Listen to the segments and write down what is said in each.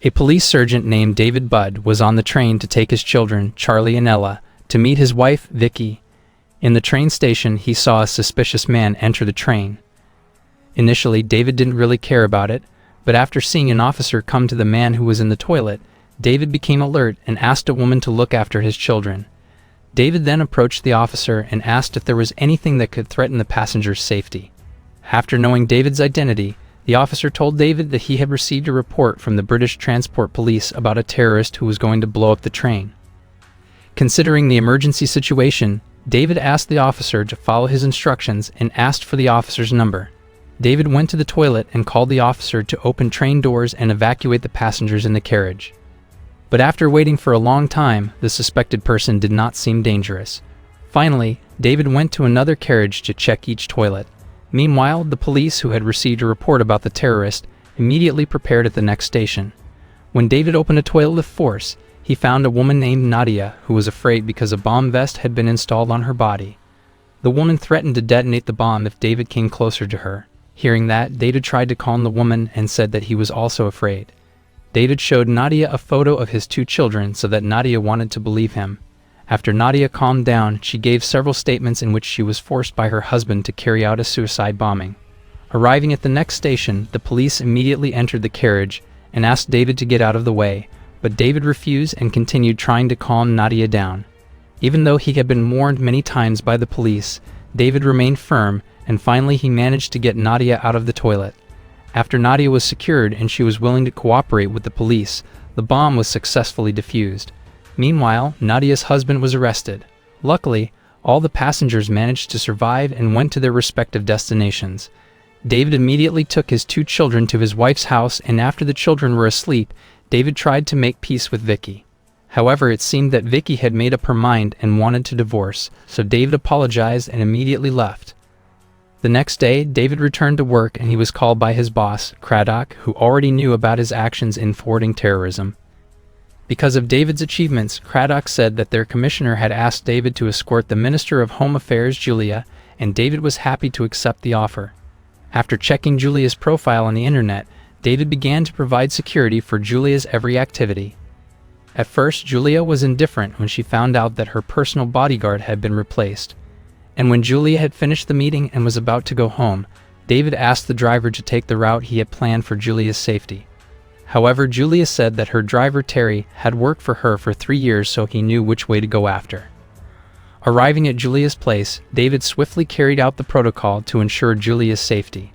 A police sergeant named David Budd was on the train to take his children, Charlie and Ella, to meet his wife, Vicky. In the train station, he saw a suspicious man enter the train. Initially, David didn't really care about it, but after seeing an officer come to the man who was in the toilet, David became alert and asked a woman to look after his children. David then approached the officer and asked if there was anything that could threaten the passenger's safety. After knowing David's identity, the officer told David that he had received a report from the British Transport Police about a terrorist who was going to blow up the train. Considering the emergency situation, David asked the officer to follow his instructions and asked for the officer's number. David went to the toilet and called the officer to open train doors and evacuate the passengers in the carriage. But after waiting for a long time, the suspected person did not seem dangerous. Finally, David went to another carriage to check each toilet. Meanwhile, the police, who had received a report about the terrorist, immediately prepared at the next station. When David opened a toilet with force, he found a woman named Nadia who was afraid because a bomb vest had been installed on her body. The woman threatened to detonate the bomb if David came closer to her. Hearing that, David tried to calm the woman and said that he was also afraid. David showed Nadia a photo of his two children so that Nadia wanted to believe him. After Nadia calmed down, she gave several statements in which she was forced by her husband to carry out a suicide bombing. Arriving at the next station, the police immediately entered the carriage and asked David to get out of the way, but David refused and continued trying to calm Nadia down. Even though he had been warned many times by the police, David remained firm, and finally he managed to get Nadia out of the toilet. After Nadia was secured and she was willing to cooperate with the police, the bomb was successfully defused. Meanwhile, Nadia's husband was arrested. Luckily, all the passengers managed to survive and went to their respective destinations. David immediately took his two children to his wife's house, and after the children were asleep, David tried to make peace with Vicky. However, it seemed that Vicky had made up her mind and wanted to divorce, so David apologized and immediately left. The next day, David returned to work and he was called by his boss, Craddock, who already knew about his actions in thwarting terrorism. Because of David's achievements, Craddock said that their commissioner had asked David to escort the Minister of Home Affairs, Julia, and David was happy to accept the offer. After checking Julia's profile on the internet, David began to provide security for Julia's every activity. At first, Julia was indifferent when she found out that her personal bodyguard had been replaced. And when Julia had finished the meeting and was about to go home, David asked the driver to take the route he had planned for Julia's safety. However, Julia said that her driver Terry had worked for her for 3 years, so he knew which way to go after. Arriving at Julia's place, David swiftly carried out the protocol to ensure Julia's safety.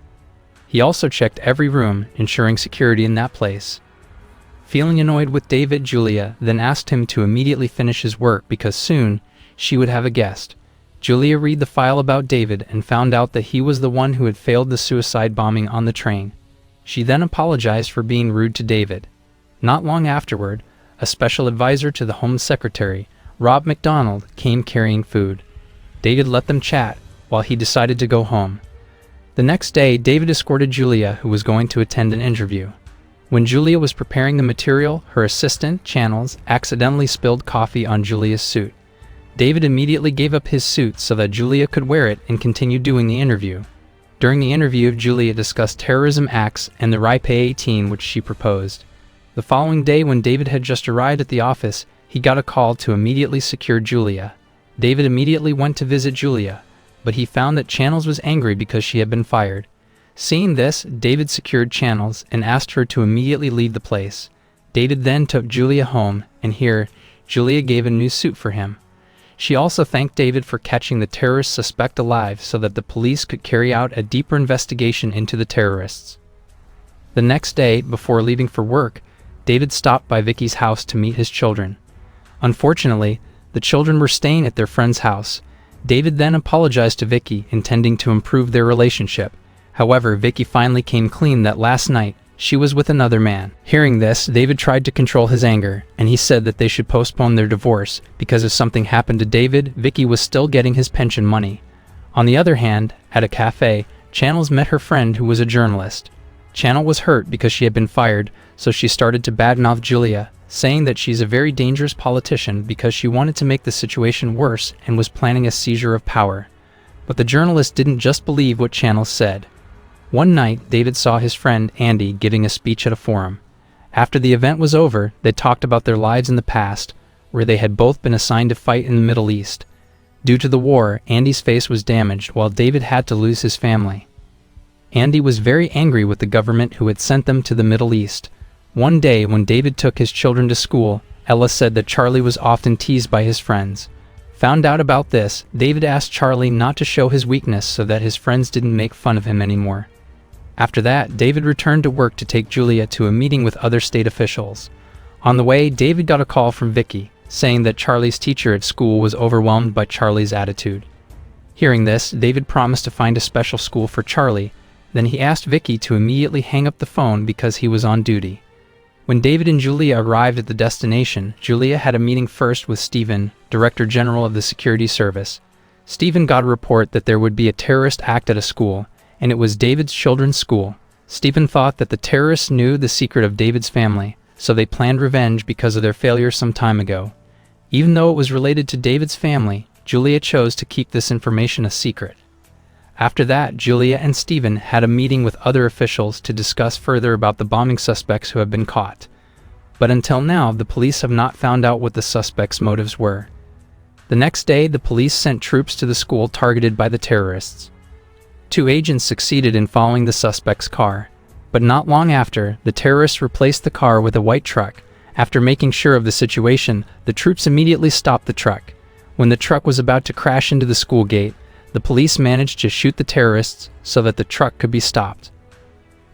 He also checked every room, ensuring security in that place. Feeling annoyed with David, Julia then asked him to immediately finish his work because soon she would have a guest. Julia read the file about David and found out that he was the one who had failed the suicide bombing on the train. She then apologized for being rude to David. Not long afterward, a special advisor to the Home Secretary, Rob MacDonald, came carrying food. David let them chat while he decided to go home. The next day, David escorted Julia, who was going to attend an interview. When Julia was preparing the material, her assistant, Channels, accidentally spilled coffee on Julia's suit. David immediately gave up his suit so that Julia could wear it and continue doing the interview. During the interview, Julia discussed terrorism acts and the RIPE 18 which she proposed. The following day, when David had just arrived at the office, he got a call to immediately secure Julia. David immediately went to visit Julia, but he found that Channels was angry because she had been fired. Seeing this, David secured Channels and asked her to immediately leave the place. David then took Julia home, and here, Julia gave a new suit for him. She also thanked David for catching the terrorist suspect alive so that the police could carry out a deeper investigation into the terrorists. The next day, before leaving for work, David stopped by Vicky's house to meet his children. Unfortunately, the children were staying at their friend's house. David then apologized to Vicky, intending to improve their relationship. However, Vicky finally came clean that last night she was with another man. Hearing this, David tried to control his anger, and he said that they should postpone their divorce because if something happened to David, Vicky was still getting his pension money. On the other hand, at a cafe, Channels met her friend who was a journalist. Channel was hurt because she had been fired, so she started to badmouth Julia, saying that she's a very dangerous politician because she wanted to make the situation worse and was planning a seizure of power. But the journalist didn't just believe what Channels said. One night, David saw his friend Andy giving a speech at a forum. After the event was over, they talked about their lives in the past, where they had both been assigned to fight in the Middle East. Due to the war, Andy's face was damaged while David had to lose his family. Andy was very angry with the government who had sent them to the Middle East. One day when David took his children to school, Ella said that Charlie was often teased by his friends. Found out about this, David asked Charlie not to show his weakness so that his friends didn't make fun of him anymore. After that, David returned to work to take Julia to a meeting with other state officials. On the way, David got a call from Vicky, saying that Charlie's teacher at school was overwhelmed by Charlie's attitude. Hearing this, David promised to find a special school for Charlie. Then he asked Vicky to immediately hang up the phone because he was on duty. When David and Julia arrived at the destination, Julia had a meeting first with Stephen, Director General of the Security Service. Stephen got a report that there would be a terrorist act at a school, and it was David's children's school. Stephen thought that the terrorists knew the secret of David's family, so they planned revenge because of their failure some time ago. Even though it was related to David's family, Julia chose to keep this information a secret. After that, Julia and Stephen had a meeting with other officials to discuss further about the bombing suspects who have been caught. But until now, the police have not found out what the suspects' motives were. The next day, the police sent troops to the school targeted by the terrorists. 2 agents succeeded in following the suspect's car, but not long after, the terrorists replaced the car with a white truck. After making sure of the situation, the troops immediately stopped the truck. When the truck was about to crash into the school gate, the police managed to shoot the terrorists so that the truck could be stopped.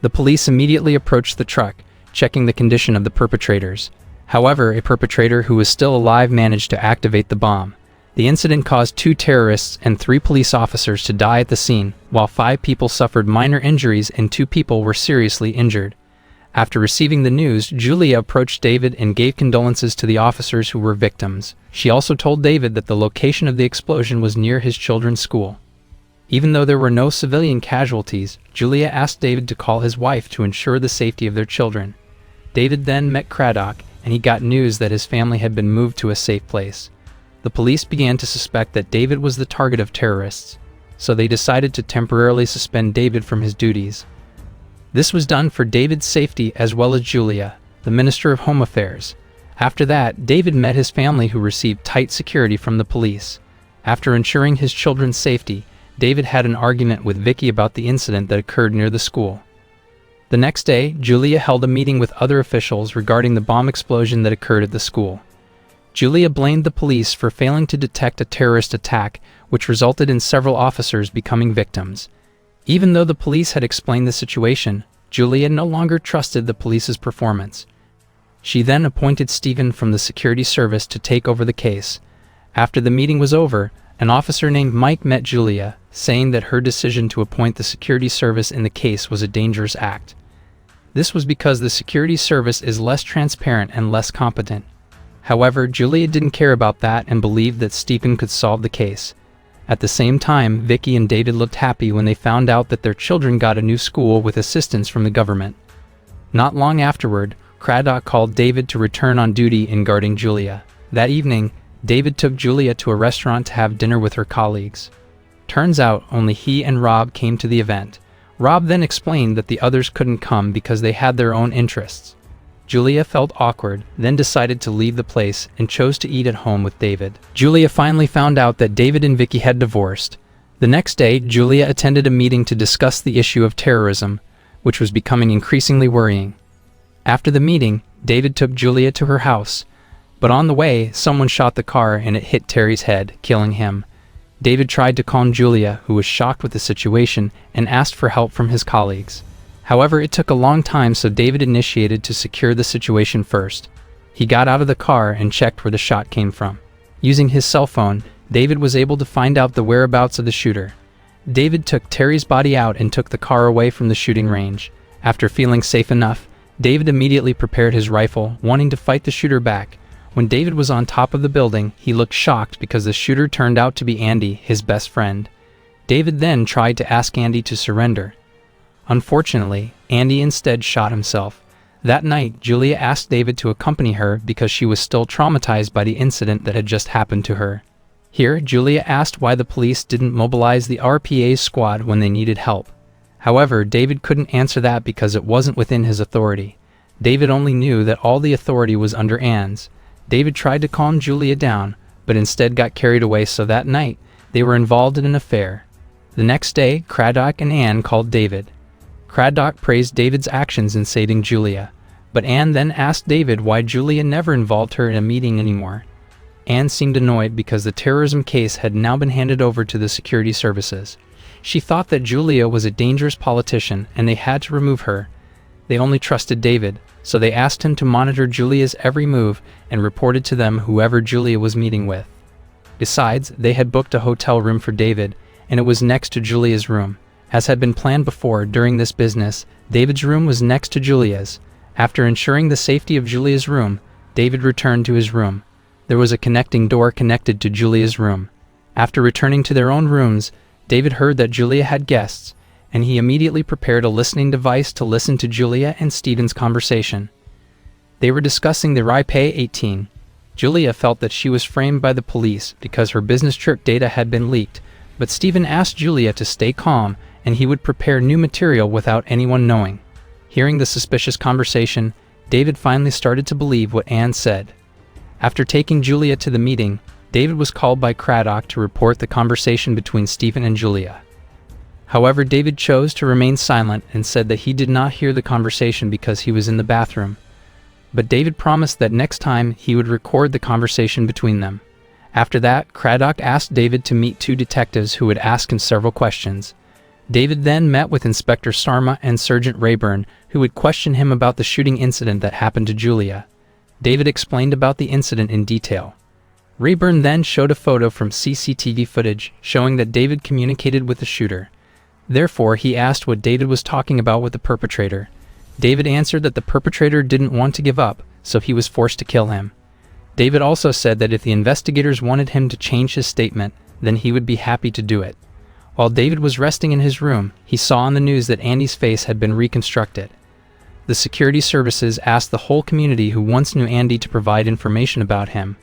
The police immediately approached the truck, checking the condition of the perpetrators. However, a perpetrator who was still alive managed to activate the bomb. The incident caused 2 terrorists and 3 police officers to die at the scene, while 5 people suffered minor injuries and 2 people were seriously injured. After receiving the news, Julia approached David and gave condolences to the officers who were victims. She also told David that the location of the explosion was near his children's school. Even though there were no civilian casualties, Julia asked David to call his wife to ensure the safety of their children. David then met Craddock, and he got news that his family had been moved to a safe place. The police began to suspect that David was the target of terrorists, so they decided to temporarily suspend David from his duties. This was done for David's safety as well as Julia, the Minister of Home Affairs. After that, David met his family who received tight security from the police. After ensuring his children's safety, David had an argument with Vicky about the incident that occurred near the school. The next day, Julia held a meeting with other officials regarding the bomb explosion that occurred at the school. Julia blamed the police for failing to detect a terrorist attack, which resulted in several officers becoming victims. Even though the police had explained the situation, Julia no longer trusted the police's performance. She then appointed Stephen from the security service to take over the case. After the meeting was over, an officer named Mike met Julia, saying that her decision to appoint the security service in the case was a dangerous act. This was because the security service is less transparent and less competent. However, Julia didn't care about that and believed that Stephen could solve the case. At the same time, Vicky and David looked happy when they found out that their children got a new school with assistance from the government. Not long afterward, Craddock called David to return on duty in guarding Julia. That evening, David took Julia to a restaurant to have dinner with her colleagues. Turns out, only he and Rob came to the event. Rob then explained that the others couldn't come because they had their own interests. Julia felt awkward, then decided to leave the place and chose to eat at home with David. Julia finally found out that David and Vicky had divorced. The next day, Julia attended a meeting to discuss the issue of terrorism, which was becoming increasingly worrying. After the meeting, David took Julia to her house, but on the way, someone shot the car and it hit Terry's head, killing him. David tried to calm Julia, who was shocked with the situation, and asked for help from his colleagues. However, it took a long time, so David initiated to secure the situation first. He got out of the car and checked where the shot came from. Using his cell phone, David was able to find out the whereabouts of the shooter. David took Terry's body out and took the car away from the shooting range. After feeling safe enough, David immediately prepared his rifle, wanting to fight the shooter back. When David was on top of the building, he looked shocked because the shooter turned out to be Andy, his best friend. David then tried to ask Andy to surrender. Unfortunately, Andy instead shot himself. That night, Julia asked David to accompany her because she was still traumatized by the incident that had just happened to her. Here, Julia asked why the police didn't mobilize the RPA's squad when they needed help. However, David couldn't answer that because it wasn't within his authority. David only knew that all the authority was under Anne's. David tried to calm Julia down, but instead got carried away, so that night, they were involved in an affair. The next day, Craddock and Anne called David. Craddock praised David's actions in saving Julia, but Anne then asked David why Julia never involved her in a meeting anymore. Anne seemed annoyed because the terrorism case had now been handed over to the security services. She thought that Julia was a dangerous politician and they had to remove her. They only trusted David, so they asked him to monitor Julia's every move and reported to them whoever Julia was meeting with. Besides, they had booked a hotel room for David, and it was next to Julia's room. As had been planned before during this business, David's room was next to Julia's. After ensuring the safety of Julia's room, David returned to his room. There was a connecting door connected to Julia's room. After returning to their own rooms, David heard that Julia had guests, and he immediately prepared a listening device to listen to Julia and Stephen's conversation. They were discussing the Sci-fi 18. Julia felt that she was framed by the police because her business trip data had been leaked, but Stephen asked Julia to stay calm and he would prepare new material without anyone knowing. Hearing the suspicious conversation, David finally started to believe what Anne said. After taking Julia to the meeting, David was called by Craddock to report the conversation between Stephen and Julia. However, David chose to remain silent and said that he did not hear the conversation because he was in the bathroom. But David promised that next time he would record the conversation between them. After that, Craddock asked David to meet two detectives who would ask him several questions. David then met with Inspector Sarma and Sergeant Rayburn, who would question him about the shooting incident that happened to Julia. David explained about the incident in detail. Rayburn then showed a photo from CCTV footage showing that David communicated with the shooter. Therefore, he asked what David was talking about with the perpetrator. David answered that the perpetrator didn't want to give up, so he was forced to kill him. David also said that if the investigators wanted him to change his statement, then he would be happy to do it. While David was resting in his room, he saw on the news that Andy's face had been reconstructed. The security services asked the whole community who once knew Andy to provide information about him.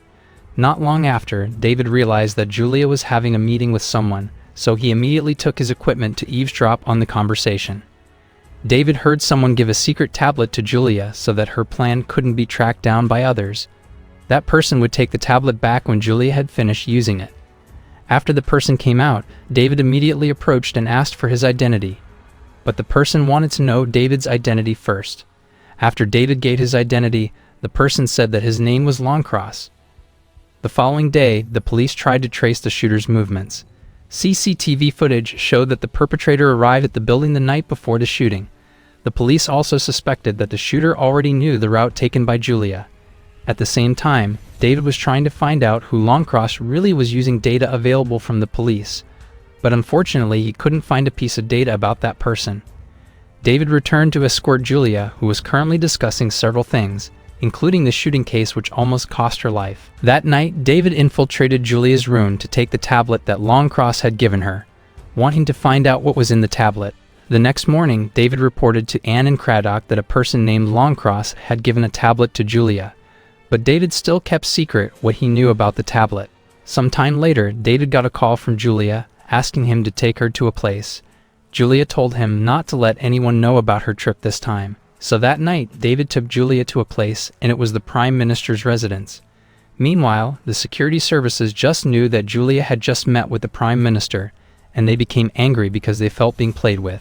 Not long after, David realized that Julia was having a meeting with someone, so he immediately took his equipment to eavesdrop on the conversation. David heard someone give a secret tablet to Julia so that her plan couldn't be tracked down by others. That person would take the tablet back when Julia had finished using it. After the person came out, David immediately approached and asked for his identity. But the person wanted to know David's identity first. After David gave his identity, the person said that his name was Longcross. The following day, the police tried to trace the shooter's movements. CCTV footage showed that the perpetrator arrived at the building the night before the shooting. The police also suspected that the shooter already knew the route taken by Julia. At the same time, David was trying to find out who Longcross really was using data available from the police, but unfortunately he couldn't find a piece of data about that person. David returned to escort Julia, who was currently discussing several things, including the shooting case which almost cost her life. That night, David infiltrated Julia's room to take the tablet that Longcross had given her, wanting to find out what was in the tablet. The next morning, David reported to Anne and Craddock that a person named Longcross had given a tablet to Julia, but David still kept secret what he knew about the tablet. Some time later, David got a call from Julia, asking him to take her to a place. Julia told him not to let anyone know about her trip this time. So that night, David took Julia to a place, and it was the Prime Minister's residence. Meanwhile, the security services just knew that Julia had just met with the Prime Minister, and they became angry because they felt being played with.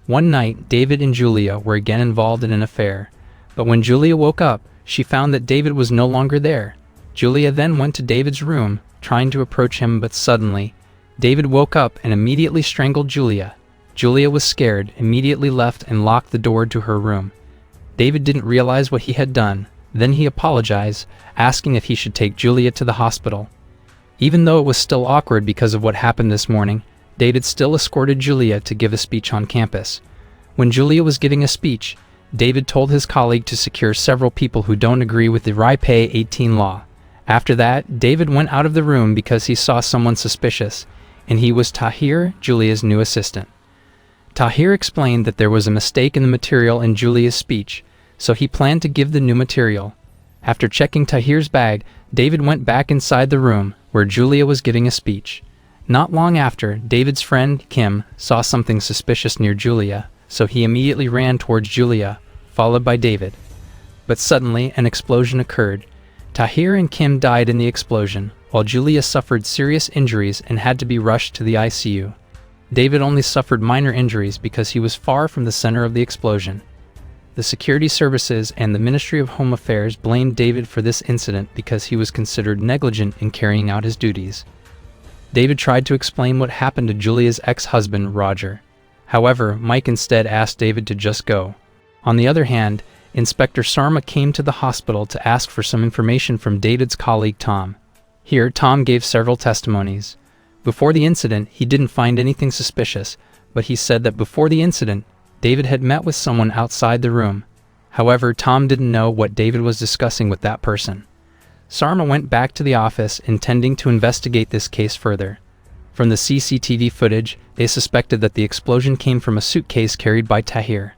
One night, David and Julia were again involved in an affair, but when Julia woke up, she found that David was no longer there. Julia then went to David's room, trying to approach him, but suddenly, David woke up and immediately strangled Julia. Julia was scared, immediately left and locked the door to her room. David didn't realize what he had done. Then he apologized, asking if he should take Julia to the hospital. Even though it was still awkward because of what happened this morning, David still escorted Julia to give a speech on campus. When Julia was giving a speech, David told his colleague to secure several people who don't agree with the Sci-fi 18 law. After that, David went out of the room because he saw someone suspicious, and he was Tahir, Julia's new assistant. Tahir explained that there was a mistake in the material in Julia's speech, so he planned to give the new material. After checking Tahir's bag, David went back inside the room where Julia was giving a speech. Not long after, David's friend, Kim, saw something suspicious near Julia, so he immediately ran towards Julia, followed by David. But suddenly, an explosion occurred. Tahir and Kim died in the explosion, while Julia suffered serious injuries and had to be rushed to the ICU. David only suffered minor injuries because he was far from the center of the explosion. The security services and the Ministry of Home Affairs blamed David for this incident because he was considered negligent in carrying out his duties. David tried to explain what happened to Julia's ex-husband, Roger. However, Mike instead asked David to just go. On the other hand, Inspector Sarma came to the hospital to ask for some information from David's colleague Tom. Here, Tom gave several testimonies. Before the incident, he didn't find anything suspicious, but he said that before the incident, David had met with someone outside the room. However, Tom didn't know what David was discussing with that person. Sarma went back to the office intending to investigate this case further. From the CCTV footage, they suspected that the explosion came from a suitcase carried by Tahir.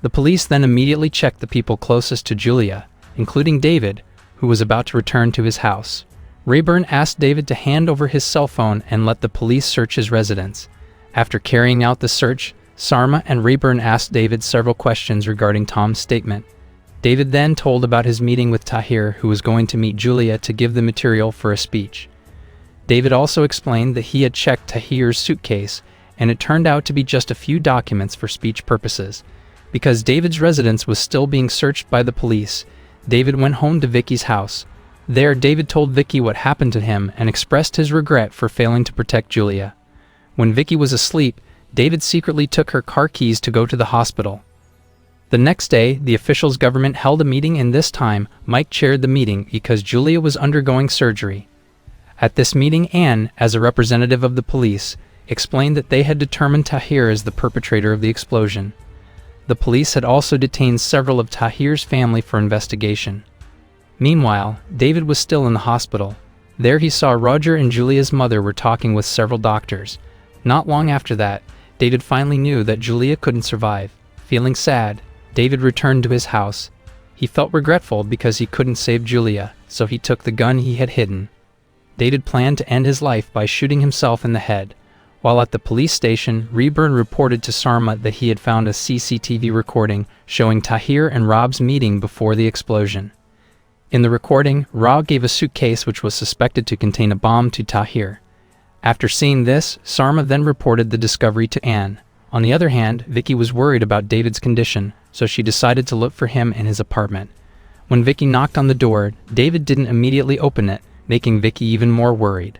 The police then immediately checked the people closest to Julia, including David, who was about to return to his house. Rayburn asked David to hand over his cell phone and let the police search his residence. After carrying out the search, Sarma and Rayburn asked David several questions regarding Tom's statement. David then told about his meeting with Tahir, who was going to meet Julia to give the material for a speech. David also explained that he had checked Tahir's suitcase, and it turned out to be just a few documents for speech purposes. Because David's residence was still being searched by the police, David went home to Vicky's house. There, David told Vicky what happened to him and expressed his regret for failing to protect Julia. When Vicky was asleep, David secretly took her car keys to go to the hospital. The next day, the officials' government held a meeting, and this time, Mike chaired the meeting because Julia was undergoing surgery. At this meeting, Anne, as a representative of the police, explained that they had determined Tahir as the perpetrator of the explosion. The police had also detained several of Tahir's family for investigation. Meanwhile, David was still in the hospital. There he saw Roger and Julia's mother were talking with several doctors. Not long after that, David finally knew that Julia couldn't survive. Feeling sad, David returned to his house. He felt regretful because he couldn't save Julia, so he took the gun he had hidden. David planned to end his life by shooting himself in the head. While at the police station, Rayburn reported to Sarma that he had found a CCTV recording showing Tahir and Rob's meeting before the explosion. In the recording, Rob gave a suitcase which was suspected to contain a bomb to Tahir. After seeing this, Sarma then reported the discovery to Anne. On the other hand, Vicky was worried about David's condition, so she decided to look for him in his apartment. When Vicky knocked on the door, David didn't immediately open it, making Vicky even more worried.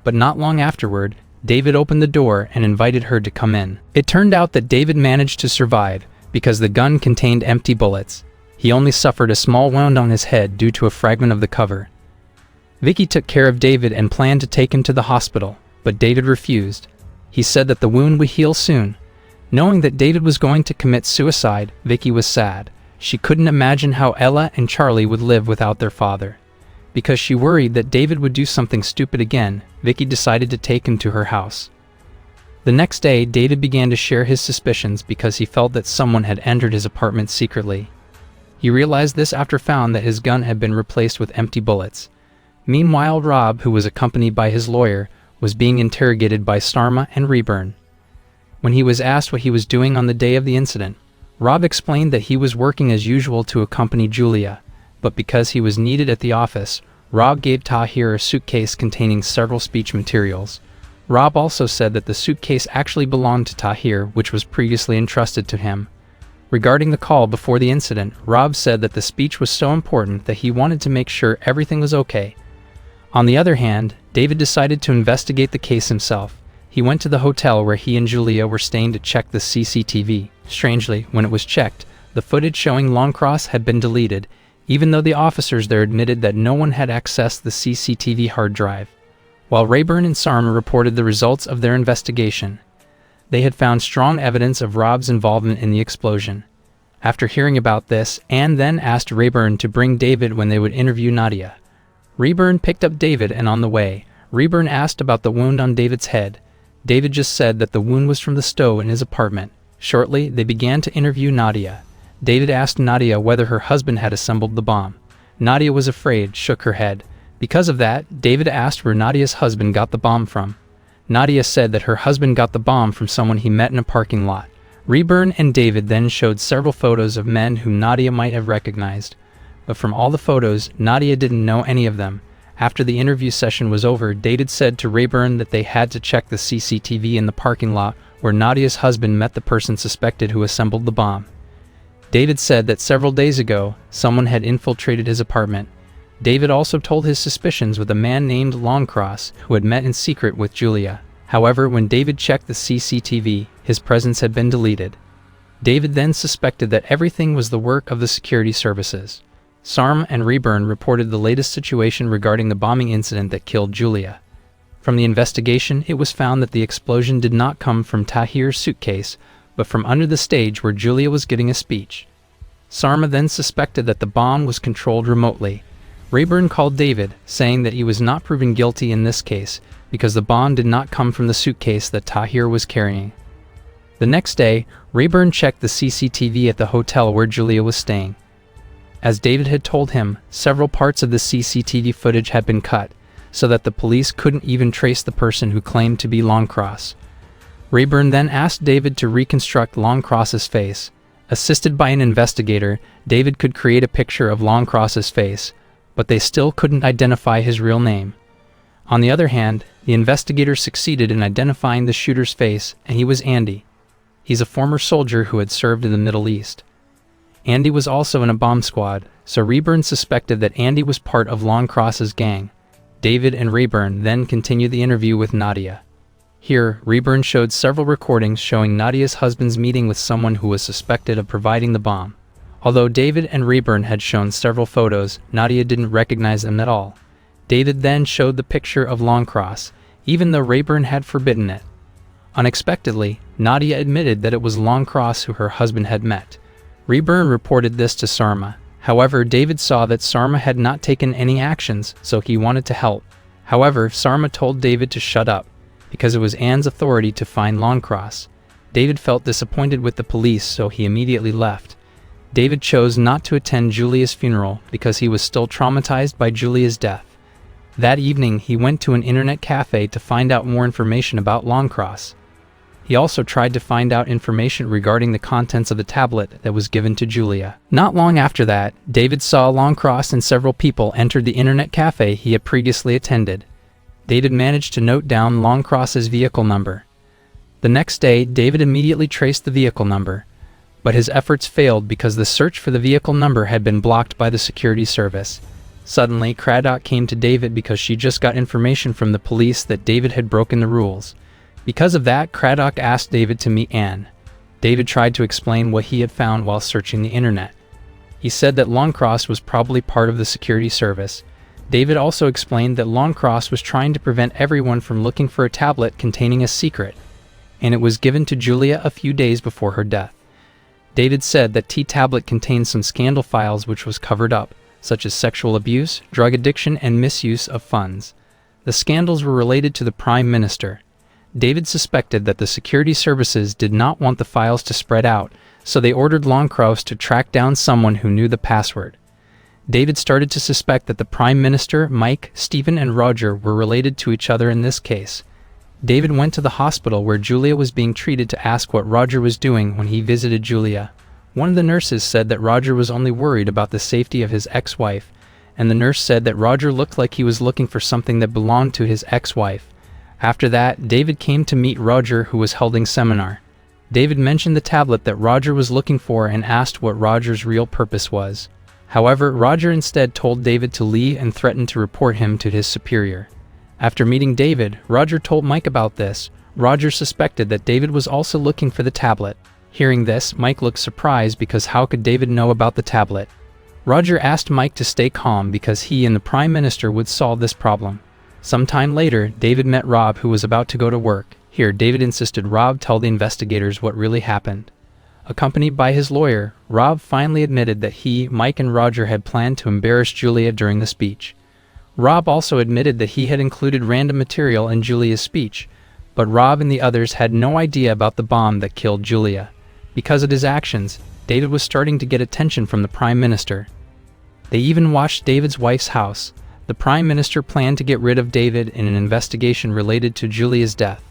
But not long afterward, David opened the door and invited her to come in. It turned out that David managed to survive because the gun contained empty bullets. He only suffered a small wound on his head due to a fragment of the cover. Vicky took care of David and planned to take him to the hospital, but David refused. He said that the wound would heal soon. Knowing that David was going to commit suicide, Vicky was sad. She couldn't imagine how Ella and Charlie would live without their father. Because she worried that David would do something stupid again, Vicky decided to take him to her house. The next day, David began to share his suspicions because he felt that someone had entered his apartment secretly. He realized this after found that his gun had been replaced with empty bullets. Meanwhile, Rob, who was accompanied by his lawyer, was being interrogated by Sarma and Rayburn. When he was asked what he was doing on the day of the incident, Rob explained that he was working as usual to accompany Julia, but because he was needed at the office, Rob gave Tahir a suitcase containing several speech materials. Rob also said that the suitcase actually belonged to Tahir, which was previously entrusted to him. Regarding the call before the incident, Rob said that the speech was so important that he wanted to make sure everything was okay. On the other hand, David decided to investigate the case himself. He went to the hotel where he and Julia were staying to check the CCTV. Strangely, when it was checked, the footage showing Longcross had been deleted, even though the officers there admitted that no one had accessed the CCTV hard drive. While Rayburn and Sarma reported the results of their investigation, they had found strong evidence of Rob's involvement in the explosion. After hearing about this, Anne then asked Rayburn to bring David when they would interview Nadia. Rayburn picked up David, and on the way, Rayburn asked about the wound on David's head. David just said that the wound was from the stove in his apartment. Shortly, they began to interview Nadia. David asked Nadia whether her husband had assembled the bomb. Nadia was afraid, shook her head. Because of that, David asked where Nadia's husband got the bomb from. Nadia said that her husband got the bomb from someone he met in a parking lot. Rayburn and David then showed several photos of men whom Nadia might have recognized. but from all the photos, Nadia didn't know any of them. After the interview session was over, David said to Rayburn that they had to check the CCTV in the parking lot where Nadia's husband met the person suspected who assembled the bomb. David said that several days ago, someone had infiltrated his apartment. David also told his suspicions with a man named Longcross who had met in secret with Julia. However, when David checked the CCTV, his presence had been deleted. David then suspected that everything was the work of the security services. Sarm and Rayburn reported the latest situation regarding the bombing incident that killed Julia. From the investigation, it was found that the explosion did not come from Tahir's suitcase, but from under the stage where Julia was giving a speech. Sarma then suspected that the bomb was controlled remotely. Rayburn called David, saying that he was not proven guilty in this case because the bomb did not come from the suitcase that Tahir was carrying. The next day, Rayburn checked the CCTV at the hotel where Julia was staying. As David had told him, several parts of the CCTV footage had been cut, so that the police couldn't even trace the person who claimed to be Longcross. Rayburn then asked David to reconstruct Longcross's face. Assisted by an investigator, David could create a picture of Longcross's face, but they still couldn't identify his real name. On the other hand, the investigator succeeded in identifying the shooter's face, and he was Andy. He's a former soldier who had served in the Middle East. Andy was also in a bomb squad, so Rayburn suspected that Andy was part of Longcross's gang. David and Rayburn then continued the interview with Nadia. Here, Rayburn showed several recordings showing Nadia's husband's meeting with someone who was suspected of providing the bomb. Although David and Rayburn had shown several photos, Nadia didn't recognize them at all. David then showed the picture of Longcross, even though Rayburn had forbidden it. Unexpectedly, Nadia admitted that it was Longcross who her husband had met. Rayburn reported this to Sarma. However, David saw that Sarma had not taken any actions, so he wanted to help. However, Sarma told David to shut up, because it was Anne's authority to find Longcross. David felt disappointed with the police, so he immediately left. David chose not to attend Julia's funeral because he was still traumatized by Julia's death. That evening, he went to an internet cafe to find out more information about Longcross. He also tried to find out information regarding the contents of the tablet that was given to Julia. Not long after that, David saw Longcross and several people enter the internet cafe he had previously attended. David managed to note down Longcross's vehicle number. The next day, David immediately traced the vehicle number, but his efforts failed because the search for the vehicle number had been blocked by the security service. Suddenly, Craddock came to David because she just got information from the police that David had broken the rules. Because of that, Craddock asked David to meet Anne. David tried to explain what he had found while searching the internet. He said that Longcross was probably part of the security service. David also explained that Longcross was trying to prevent everyone from looking for a tablet containing a secret, and it was given to Julia a few days before her death. David said that T-tablet contained some scandal files which was covered up, such as sexual abuse, drug addiction, and misuse of funds. The scandals were related to the Prime Minister. David suspected that the security services did not want the files to spread out, so they ordered Longcross to track down someone who knew the password. David started to suspect that the Prime Minister, Mike, Stephen, and Roger were related to each other in this case. David went to the hospital where Julia was being treated to ask what Roger was doing when he visited Julia. One of the nurses said that Roger was only worried about the safety of his ex-wife, and the nurse said that Roger looked like he was looking for something that belonged to his ex-wife. After that, David came to meet Roger, who was holding seminar. David mentioned the tablet that Roger was looking for and asked what Roger's real purpose was. However, Roger instead told David to leave and threatened to report him to his superior. After meeting David, Roger told Mike about this. Roger suspected that David was also looking for the tablet. Hearing this, Mike looked surprised because how could David know about the tablet? Roger asked Mike to stay calm because he and the Prime Minister would solve this problem. Sometime later, David met Rob, who was about to go to work. Here, David insisted Rob tell the investigators what really happened. Accompanied by his lawyer, Rob finally admitted that he, Mike, and Roger had planned to embarrass Julia during the speech. Rob also admitted that he had included random material in Julia's speech, but Rob and the others had no idea about the bomb that killed Julia. Because of his actions, David was starting to get attention from the Prime Minister. They even watched David's wife's house. The Prime Minister planned to get rid of David in an investigation related to Julia's death.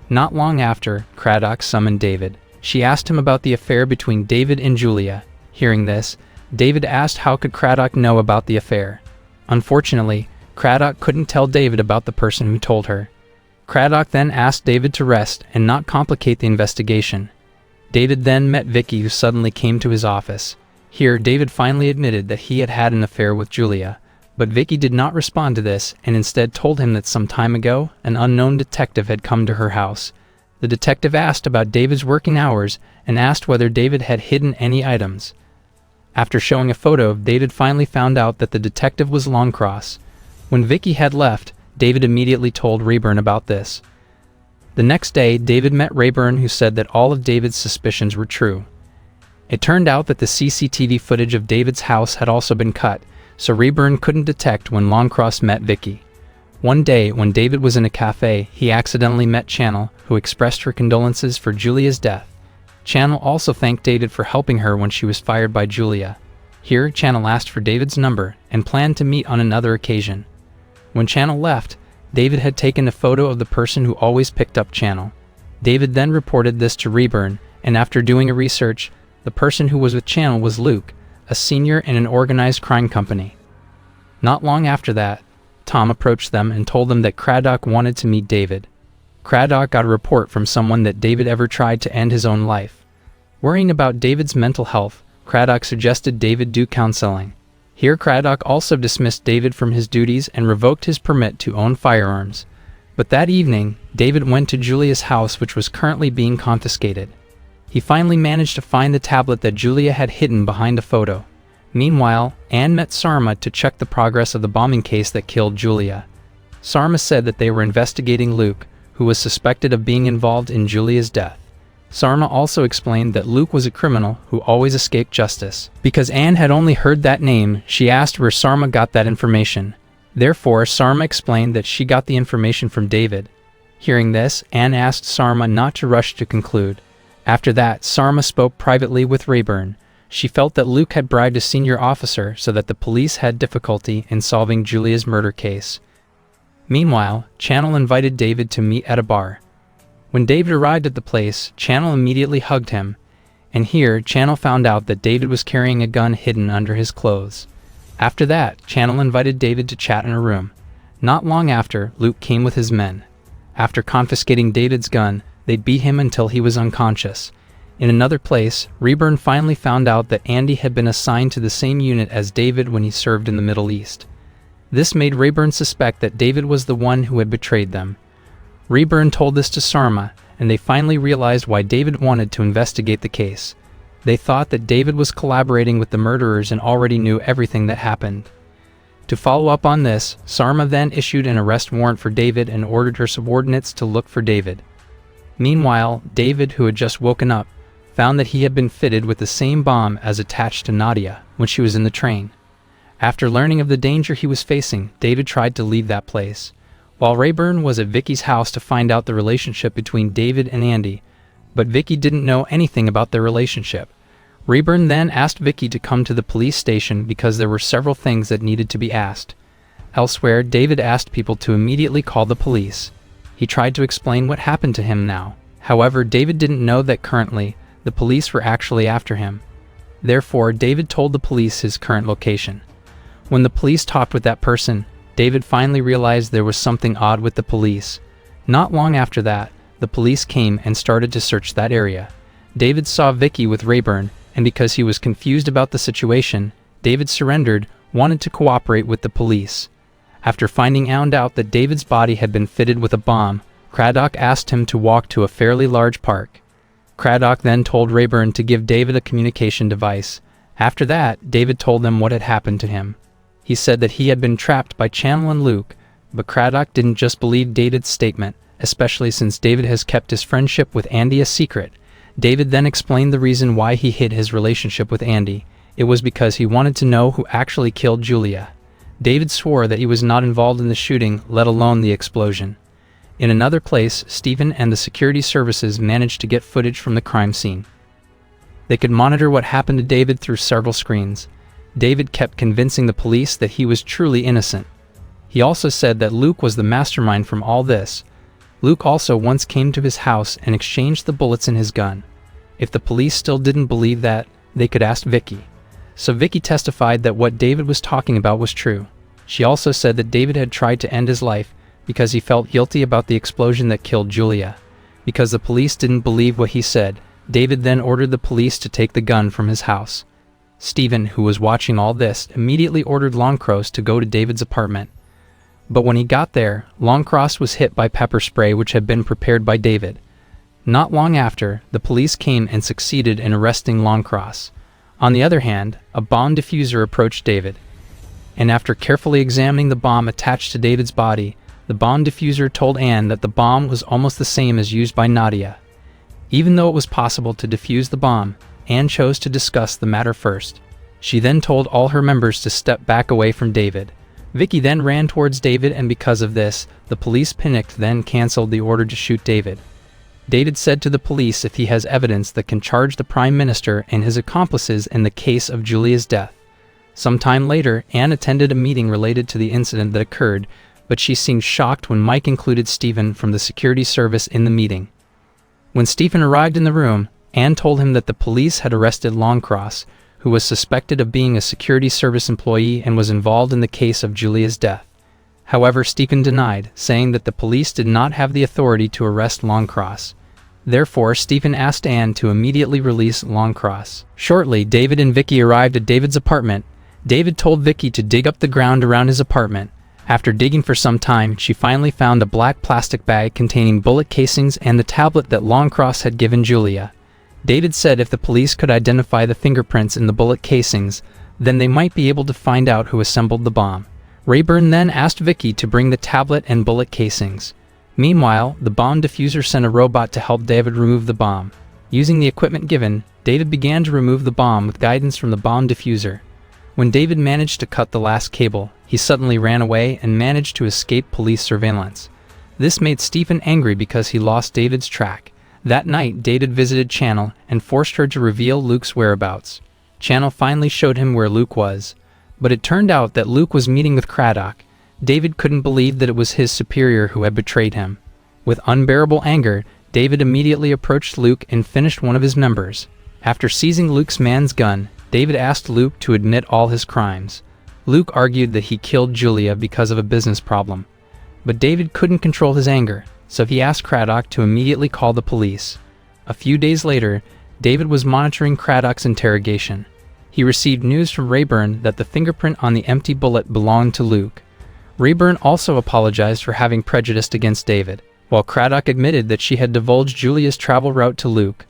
Not long after, Craddock summoned David. She asked him about the affair between David and Julia. Hearing this, David asked how could Craddock know about the affair. Unfortunately, Craddock couldn't tell David about the person who told her. Craddock then asked David to rest and not complicate the investigation. David then met Vicky, who suddenly came to his office. Here, David finally admitted that he had had an affair with Julia, but Vicky did not respond to this and instead told him that some time ago, an unknown detective had come to her house. The detective asked about David's working hours and asked whether David had hidden any items. After showing a photo, David finally found out that the detective was Longcross. When Vicky had left, David immediately told Rayburn about this. The next day, David met Rayburn, who said that all of David's suspicions were true. It turned out that the CCTV footage of David's house had also been cut, so Rayburn couldn't detect when Longcross met Vicky. One day, when David was in a cafe, he accidentally met Channel, who expressed her condolences for Julia's death. Channel also thanked David for helping her when she was fired by Julia. Here, Channel asked for David's number and planned to meet on another occasion. When Channel left, David had taken a photo of the person who always picked up Channel. David then reported this to Rayburn, and after doing a research, the person who was with Channel was Luke, a senior in an organized crime company. Not long after that, Tom approached them and told them that Craddock wanted to meet David. Craddock got a report from someone that David ever tried to end his own life. Worrying about David's mental health, Craddock suggested David do counseling. Here, Craddock also dismissed David from his duties and revoked his permit to own firearms. But that evening, David went to Julia's house, which was currently being confiscated. He finally managed to find the tablet that Julia had hidden behind a photo. Meanwhile, Anne met Sarma to check the progress of the bombing case that killed Julia. Sarma said that they were investigating Luke, who was suspected of being involved in Julia's death. Sarma also explained that Luke was a criminal who always escaped justice. Because Anne had only heard that name, she asked where Sarma got that information. Therefore, Sarma explained that she got the information from David. Hearing this, Anne asked Sarma not to rush to conclude. After that, Sarma spoke privately with Rayburn. She felt that Luke had bribed a senior officer so that the police had difficulty in solving Julia's murder case. Meanwhile, Channel invited David to meet at a bar. When David arrived at the place, Channel immediately hugged him, and here Channel found out that David was carrying a gun hidden under his clothes. After that, Channel invited David to chat in a room. Not long after, Luke came with his men. After confiscating David's gun, they beat him until he was unconscious. In another place, Rayburn finally found out that Andy had been assigned to the same unit as David when he served in the Middle East. This made Rayburn suspect that David was the one who had betrayed them. Rayburn told this to Sarma, and they finally realized why David wanted to investigate the case. They thought that David was collaborating with the murderers and already knew everything that happened. To follow up on this, Sarma then issued an arrest warrant for David and ordered her subordinates to look for David. Meanwhile, David, who had just woken up, found that he had been fitted with the same bomb as attached to Nadia when she was in the train. After learning of the danger he was facing, David tried to leave that place. While Rayburn was at Vicky's house to find out the relationship between David and Andy, but Vicky didn't know anything about their relationship. Rayburn then asked Vicky to come to the police station because there were several things that needed to be asked. Elsewhere, David asked people to immediately call the police. He tried to explain what happened to him now. However, David didn't know that currently, the police were actually after him. Therefore, David told the police his current location. When the police talked with that person, David finally realized there was something odd with the police. Not long after that, the police came and started to search that area. David saw Vicky with Rayburn, and because he was confused about the situation, David surrendered, wanted to cooperate with the police. After finding out that David's body had been fitted with a bomb, Craddock asked him to walk to a fairly large park. Craddock then told Rayburn to give David a communication device. After that, David told them what had happened to him. He said that he had been trapped by Channel and Luke, but Craddock didn't just believe David's statement, especially since David has kept his friendship with Andy a secret. David then explained the reason why he hid his relationship with Andy. It was because he wanted to know who actually killed Julia. David swore that he was not involved in the shooting, let alone the explosion. In another place, Stephen and the security services managed to get footage from the crime scene. They could monitor what happened to David through several screens. David kept convincing the police that he was truly innocent. He also said that Luke was the mastermind from all this. Luke also once came to his house and exchanged the bullets in his gun. If the police still didn't believe that, they could ask Vicky. so Vicky testified that what David was talking about was true. She also said that David had tried to end his life because he felt guilty about the explosion that killed Julia. Because the police didn't believe what he said, David then ordered the police to take the gun from his house. Stephen, who was watching all this, immediately ordered Longcross to go to David's apartment. But when he got there, Longcross was hit by pepper spray which had been prepared by David. Not long after, the police came and succeeded in arresting Longcross. On the other hand, a bomb diffuser approached David, and after carefully examining the bomb attached to David's body, the bomb diffuser told Anne that the bomb was almost the same as used by Nadia. Even though it was possible to defuse the bomb, Anne chose to discuss the matter first. She then told all her members to step back away from David. Vicky then ran towards David, and because of this, the police panicked, then cancelled the order to shoot David. David said to the police if he has evidence that can charge the Prime Minister and his accomplices in the case of Julia's death. Sometime later, Anne attended a meeting related to the incident that occurred, but she seemed shocked when Mike included Stephen from the security service in the meeting. When Stephen arrived in the room, Anne told him that the police had arrested Longcross, who was suspected of being a security service employee and was involved in the case of Julia's death. However, Stephen denied, saying that the police did not have the authority to arrest Longcross. Therefore, Stephen asked Anne to immediately release Longcross. Shortly, David and Vicky arrived at David's apartment. David told Vicky to dig up the ground around his apartment. After digging for some time, she finally found a black plastic bag containing bullet casings and the tablet that Longcross had given Julia. David said if the police could identify the fingerprints in the bullet casings, then they might be able to find out who assembled the bomb. Rayburn then asked Vicky to bring the tablet and bullet casings. Meanwhile, the bomb diffuser sent a robot to help David remove the bomb. Using the equipment given, David began to remove the bomb with guidance from the bomb diffuser. When David managed to cut the last cable, he suddenly ran away and managed to escape police surveillance. This made Stephen angry because he lost David's track. That night, David visited Channel and forced her to reveal Luke's whereabouts. Channel finally showed him where Luke was, but it turned out that Luke was meeting with Craddock. David couldn't believe that it was his superior who had betrayed him. With unbearable anger, David immediately approached Luke and finished one of his members. After seizing Luke's man's gun, David asked Luke to admit all his crimes. Luke argued that he killed Julia because of a business problem. But David couldn't control his anger, so he asked Craddock to immediately call the police. A few days later, David was monitoring Craddock's interrogation. He received news from Rayburn that the fingerprint on the empty bullet belonged to Luke. Rayburn also apologized for having prejudiced against David, while Craddock admitted that she had divulged Julia's travel route to Luke.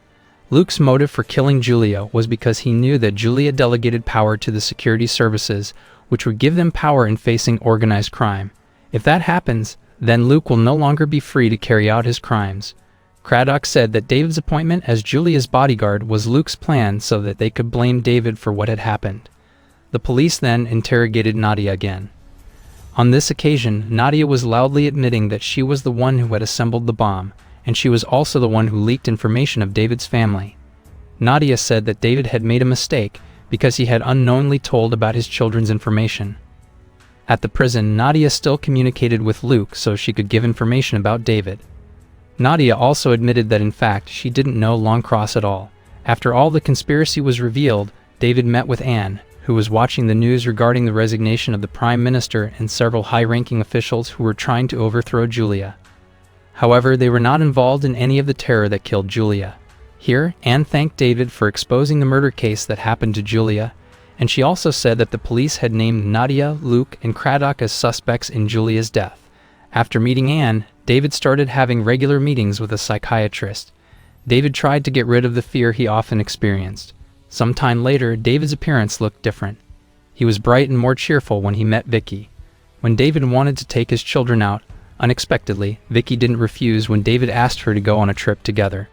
Luke's motive for killing Julia was because he knew that Julia delegated power to the security services, which would give them power in facing organized crime. If that happens, then Luke will no longer be free to carry out his crimes. Craddock said that David's appointment as Julia's bodyguard was Luke's plan so that they could blame David for what had happened. The police then interrogated Nadia again. On this occasion, Nadia was loudly admitting that she was the one who had assembled the bomb, and she was also the one who leaked information of David's family. Nadia said that David had made a mistake because he had unknowingly told about his children's information. At the prison, Nadia still communicated with Luke so she could give information about David. Nadia also admitted that in fact she didn't know Longcross at all. After all the conspiracy was revealed, David met with Anne, who was watching the news regarding the resignation of the Prime Minister and several high-ranking officials who were trying to overthrow Julia. However, they were not involved in any of the terror that killed Julia. Here, Anne thanked David for exposing the murder case that happened to Julia, and she also said that the police had named Nadia, Luke, and Craddock as suspects in Julia's death. After meeting Anne, David started having regular meetings with a psychiatrist. David tried to get rid of the fear he often experienced. Sometime later, David's appearance looked different. He was bright and more cheerful when he met Vicky. When David wanted to take his children out, unexpectedly, Vicky didn't refuse when David asked her to go on a trip together.